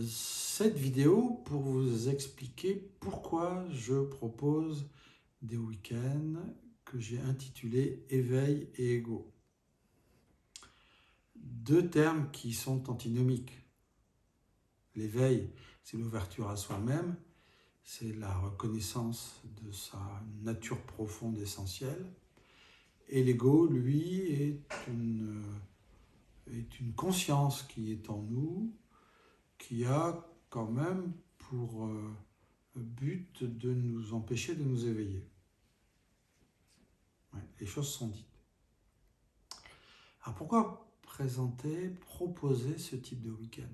Cette vidéo pour vous expliquer pourquoi je propose des week-ends que j'ai intitulés éveil et ego. Deux termes qui sont antinomiques. L'éveil, c'est l'ouverture à soi-même, c'est la reconnaissance de sa nature profonde essentielle. Et l'ego, lui, est une conscience qui est en nous, qui a quand même pour but de nous empêcher de nous éveiller. Ouais, les choses sont dites. Alors pourquoi proposer ce type de week-end?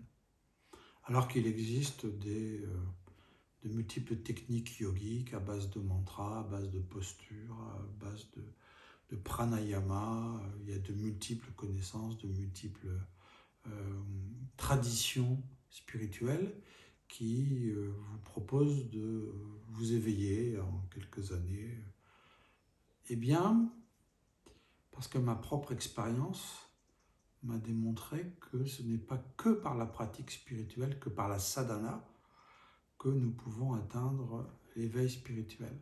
Alors qu'il existe de multiples techniques yogiques à base de mantras, à base de postures, à base de pranayama, il y a de multiples connaissances, de multiples traditions spirituelles qui vous proposent de vous éveiller en quelques années. Eh bien, parce que ma propre expérience m'a démontré que ce n'est pas que par la pratique spirituelle, que par la sadhana, que nous pouvons atteindre l'éveil spirituel.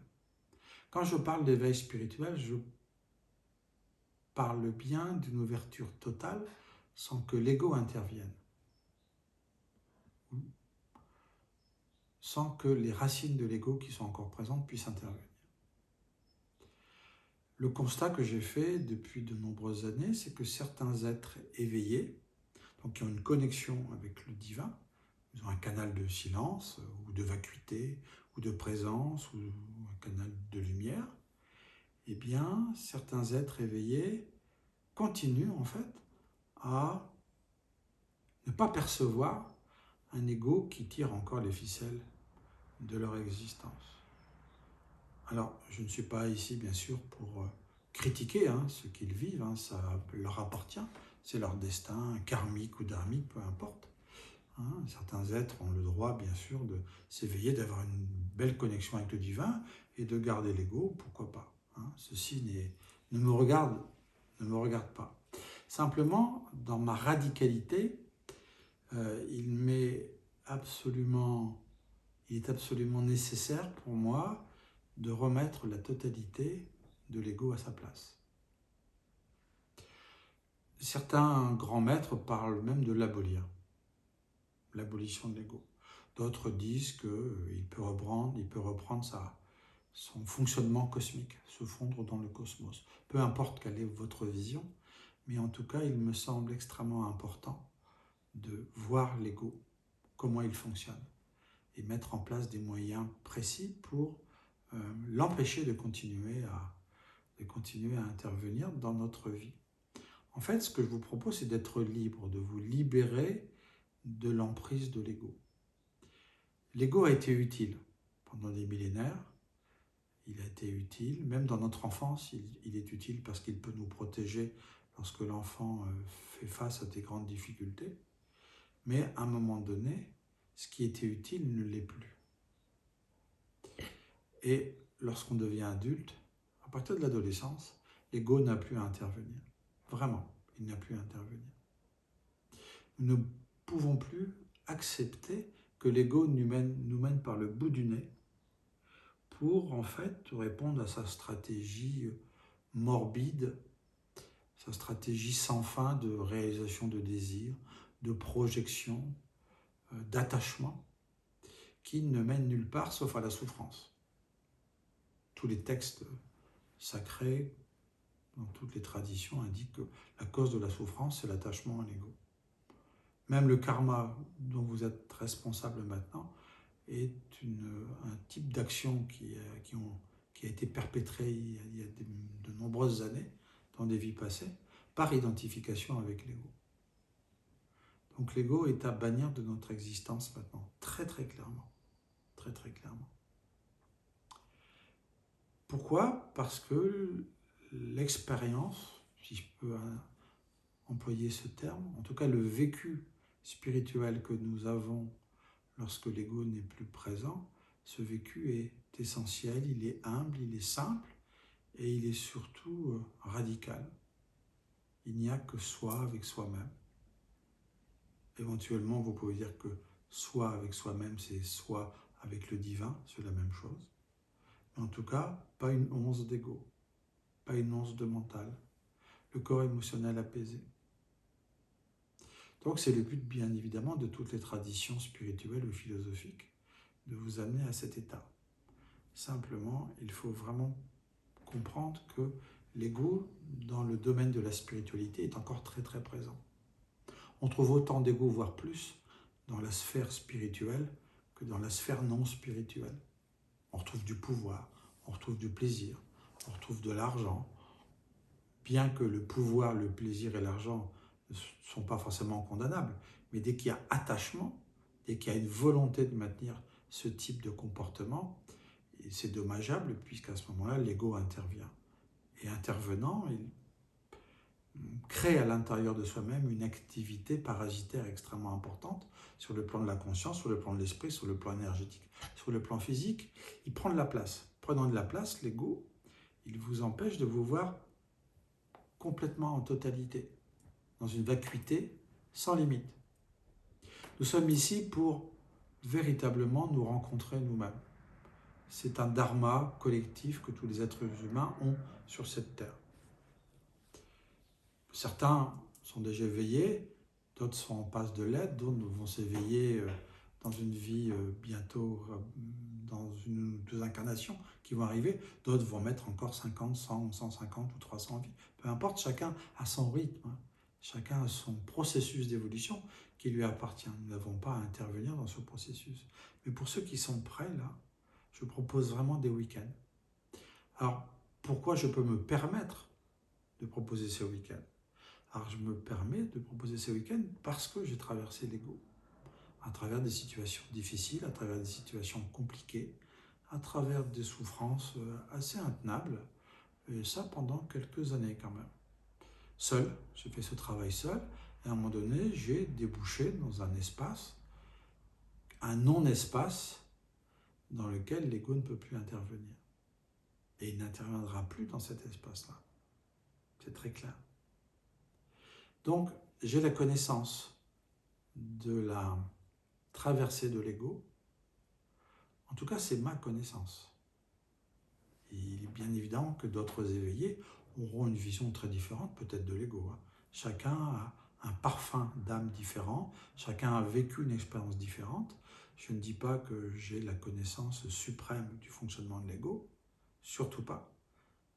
Quand je parle d'éveil spirituel, je parle bien d'une ouverture totale sans que l'ego intervienne, sans que les racines de l'ego qui sont encore présentes puissent intervenir. Le constat que j'ai fait depuis de nombreuses années, c'est que certains êtres éveillés, donc qui ont une connexion avec le divin, ils ont un canal de silence, ou de vacuité, ou de présence, ou un canal de lumière, eh bien, certains êtres éveillés continuent en fait à ne pas percevoir un ego qui tire encore les ficelles de leur existence. Alors, je ne suis pas ici, bien sûr, pour critiquer ce qu'ils vivent, ça leur appartient, c'est leur destin, karmique ou dharmique, peu importe. Certains êtres ont le droit, bien sûr, de s'éveiller, d'avoir une belle connexion avec le divin et de garder l'ego, pourquoi pas. Ceci ne me regarde pas. Simplement, dans ma radicalité, il est absolument nécessaire pour moi de remettre la totalité de l'ego à sa place. Certains grands maîtres parlent même de l'abolir, l'abolition de l'ego. D'autres disent qu'il peut reprendre son fonctionnement cosmique, se fondre dans le cosmos. Peu importe quelle est votre vision, mais en tout cas, il me semble extrêmement important de voir l'ego, comment il fonctionne, et mettre en place des moyens précis pour l'empêcher de continuer à intervenir dans notre vie. En fait, ce que je vous propose, c'est d'être libre, de vous libérer de l'emprise de l'ego. L'ego a été utile pendant des millénaires, il a été utile, même dans notre enfance, il est utile parce qu'il peut nous protéger lorsque l'enfant fait face à des grandes difficultés. Mais à un moment donné, ce qui était utile ne l'est plus. Et lorsqu'on devient adulte, à partir de l'adolescence, l'ego n'a plus à intervenir. Vraiment, il n'a plus à intervenir. Nous ne pouvons plus accepter que l'ego nous mène par le bout du nez pour en fait répondre à sa stratégie morbide, sa stratégie sans fin de réalisation de désirs, de projection, d'attachement, qui ne mène nulle part sauf à la souffrance. Tous les textes sacrés, dans toutes les traditions, indiquent que la cause de la souffrance, c'est l'attachement à l'ego. Même le karma dont vous êtes responsable maintenant est un type d'action qui a été perpétré il y a de nombreuses années, dans des vies passées, par identification avec l'ego. Donc l'ego est à bannir de notre existence maintenant, très très clairement. Très très clairement. Pourquoi? Parce que l'expérience, si je peux employer ce terme, en tout cas le vécu spirituel que nous avons lorsque l'ego n'est plus présent, ce vécu est essentiel, il est humble, il est simple et il est surtout radical. Il n'y a que soi avec soi-même. Éventuellement, vous pouvez dire que Soi avec soi-même, c'est soi avec le divin, c'est la même chose. Mais en tout cas, pas une once d'ego, pas une once de mental. Le corps émotionnel apaisé. Donc c'est le but, bien évidemment, de toutes les traditions spirituelles ou philosophiques, de vous amener à cet état. Simplement, il faut vraiment comprendre que l'ego, dans le domaine de la spiritualité, est encore très très présent. On trouve autant d'ego, voire plus, dans la sphère spirituelle que dans la sphère non spirituelle. On retrouve du pouvoir, on retrouve du plaisir, on retrouve de l'argent. Bien que le pouvoir, le plaisir et l'argent ne sont pas forcément condamnables, mais dès qu'il y a attachement, dès qu'il y a une volonté de maintenir ce type de comportement, c'est dommageable puisqu'à ce moment-là, l'ego intervient. Et intervenant, il crée à l'intérieur de soi-même une activité parasitaire extrêmement importante sur le plan de la conscience, sur le plan de l'esprit, sur le plan énergétique, sur le plan physique. Il prend de la place. Prenant de la place, l'ego, il vous empêche de vous voir complètement en totalité, dans une vacuité sans limite. Nous sommes ici pour véritablement nous rencontrer nous-mêmes. C'est un dharma collectif que tous les êtres humains ont sur cette terre. Certains sont déjà éveillés, d'autres sont en passe de l'être, d'autres vont s'éveiller dans une vie bientôt, dans une ou deux incarnations qui vont arriver, d'autres vont mettre encore 50, 100, 150 ou 300 vies. Peu importe, chacun a son rythme, chacun a son processus d'évolution qui lui appartient. Nous n'avons pas à intervenir dans ce processus. Mais pour ceux qui sont prêts, là, je propose vraiment des week-ends. Alors, pourquoi je peux me permettre de proposer ces week-ends? Alors, je me permets de proposer ces week-ends parce que j'ai traversé l'ego, à travers des situations difficiles, à travers des situations compliquées, à travers des souffrances assez intenables, et ça pendant quelques années quand même. Seul, j'ai fait ce travail seul, et à un moment donné, j'ai débouché dans un espace, un non-espace, dans lequel l'ego ne peut plus intervenir. Et il n'interviendra plus dans cet espace-là. C'est très clair. Donc, j'ai la connaissance de la traversée de l'ego. En tout cas, c'est ma connaissance. Il est bien évident que d'autres éveillés auront une vision très différente, peut-être de l'ego. Chacun a un parfum d'âme différent, chacun a vécu une expérience différente. Je ne dis pas que j'ai la connaissance suprême du fonctionnement de l'ego, surtout pas.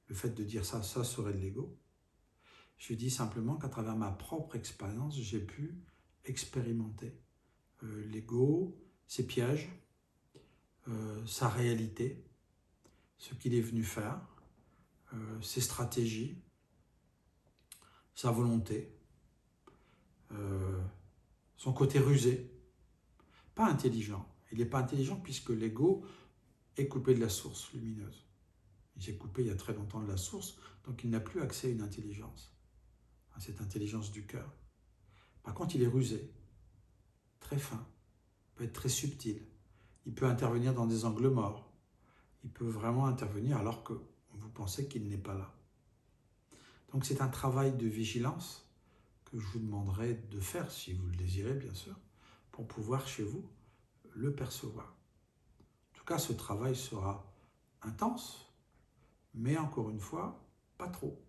Le fait de dire ça, ça serait de l'ego. Je dis simplement qu'à travers ma propre expérience, j'ai pu expérimenter l'ego, ses pièges, sa réalité, ce qu'il est venu faire, ses stratégies, sa volonté, son côté rusé, pas intelligent. Il n'est pas intelligent puisque l'ego est coupé de la source lumineuse. Il s'est coupé il y a très longtemps de la source, donc il n'a plus accès à une intelligence, à cette intelligence du cœur. Par contre, il est rusé, très fin, peut être très subtil. Il peut intervenir dans des angles morts. Il peut vraiment intervenir alors que vous pensez qu'il n'est pas là. Donc c'est un travail de vigilance que je vous demanderai de faire, si vous le désirez bien sûr, pour pouvoir chez vous le percevoir. En tout cas, ce travail sera intense, mais encore une fois, pas trop.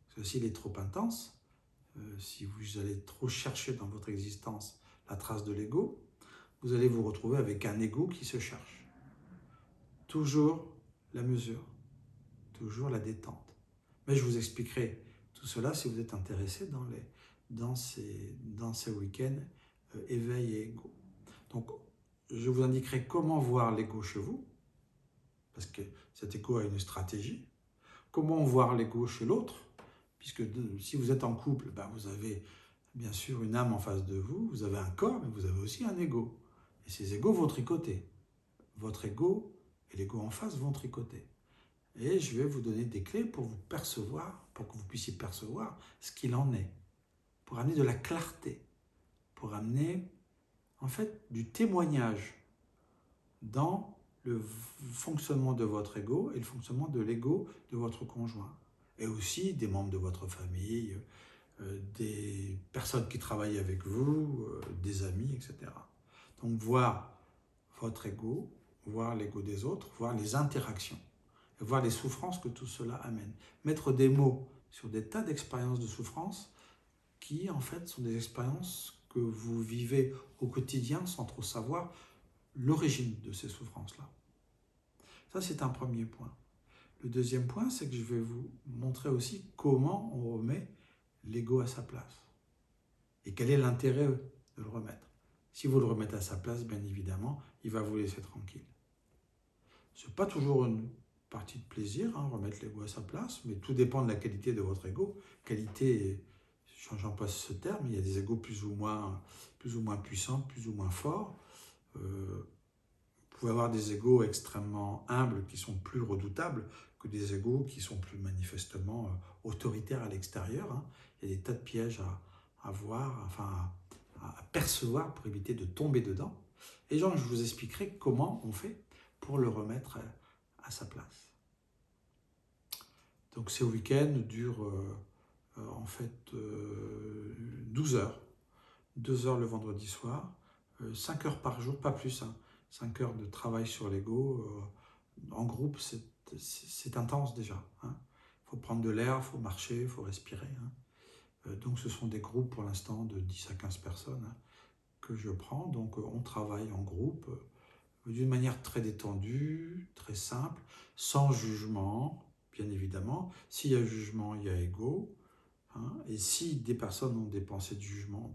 Parce que s'il est trop intense, si vous allez trop chercher dans votre existence la trace de l'ego, vous allez vous retrouver avec un ego qui se cherche. Toujours la mesure, toujours la détente. Mais je vous expliquerai tout cela si vous êtes intéressé dans ces week-ends éveil et ego. Donc, je vous indiquerai comment voir l'ego chez vous, parce que cet ego a une stratégie. Comment voir l'ego chez l'autre, puisque si vous êtes en couple, vous avez bien sûr une âme en face de vous, vous avez un corps, mais vous avez aussi un ego. Et ces égos vont tricoter. Votre ego et l'ego en face vont tricoter. Et je vais vous donner des clés pour vous percevoir, pour que vous puissiez percevoir ce qu'il en est, pour amener de la clarté, pour amener en fait du témoignage dans le fonctionnement de votre ego et le fonctionnement de l'ego de votre conjoint. Et aussi des membres de votre famille, des personnes qui travaillent avec vous, des amis, etc. Donc voir votre ego, voir l'ego des autres, voir les interactions, et voir les souffrances que tout cela amène. Mettre des mots sur des tas d'expériences de souffrance qui en fait sont des expériences que vous vivez au quotidien sans trop savoir l'origine de ces souffrances-là. Ça, c'est un premier point. Le deuxième point, c'est que je vais vous montrer aussi comment on remet l'ego à sa place. Et quel est l'intérêt de le remettre. Si vous le remettez à sa place, bien évidemment, il va vous laisser tranquille. Ce n'est pas toujours une partie de plaisir, remettre l'ego à sa place, mais tout dépend de la qualité de votre ego. Qualité, j'en passe ce terme, il y a des égos plus ou moins puissants, plus ou moins forts. Vous pouvez avoir des égos extrêmement humbles qui sont plus redoutables que des égos qui sont plus manifestement autoritaires à l'extérieur. Il y a des tas de pièges à voir, enfin à percevoir pour éviter de tomber dedans. Et donc, je vous expliquerai comment on fait pour le remettre à sa place. Donc ces week-ends durent en fait 12 heures. 2 heures le vendredi soir, 5 heures par jour, pas plus. 5 heures de travail sur l'ego. En groupe, c'est intense déjà. Il faut prendre de l'air, il faut marcher, il faut respirer. Donc ce sont des groupes pour l'instant de 10 à 15 personnes que je prends. Donc on travaille en groupe d'une manière très détendue, très simple, sans jugement, bien évidemment. S'il y a jugement, il y a ego. Et si des personnes ont des pensées de jugement,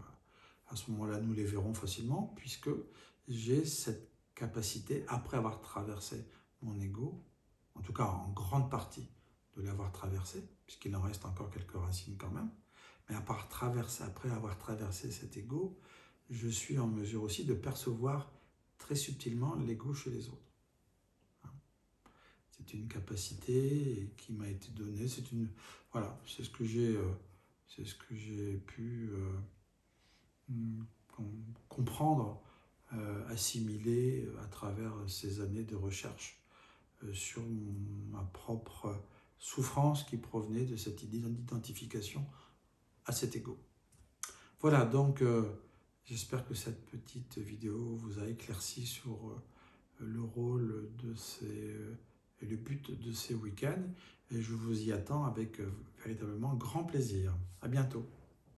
à ce moment-là, nous les verrons facilement, puisque j'ai cette capacité, après avoir traversé mon ego, en tout cas en grande partie de l'avoir traversé, puisqu'il en reste encore quelques racines quand même, mais après avoir traversé cet ego, je suis en mesure aussi de percevoir très subtilement l'ego chez les autres. C'est une capacité qui m'a été donnée, voilà, c'est ce que j'ai pu comprendre, assimiler à travers ces années de recherche sur ma propre souffrance qui provenait de cette idée d'identification à cet ego. Voilà, donc j'espère que cette petite vidéo vous a éclairci sur le rôle et le but de ces week-ends, et je vous y attends avec véritablement grand plaisir. À bientôt.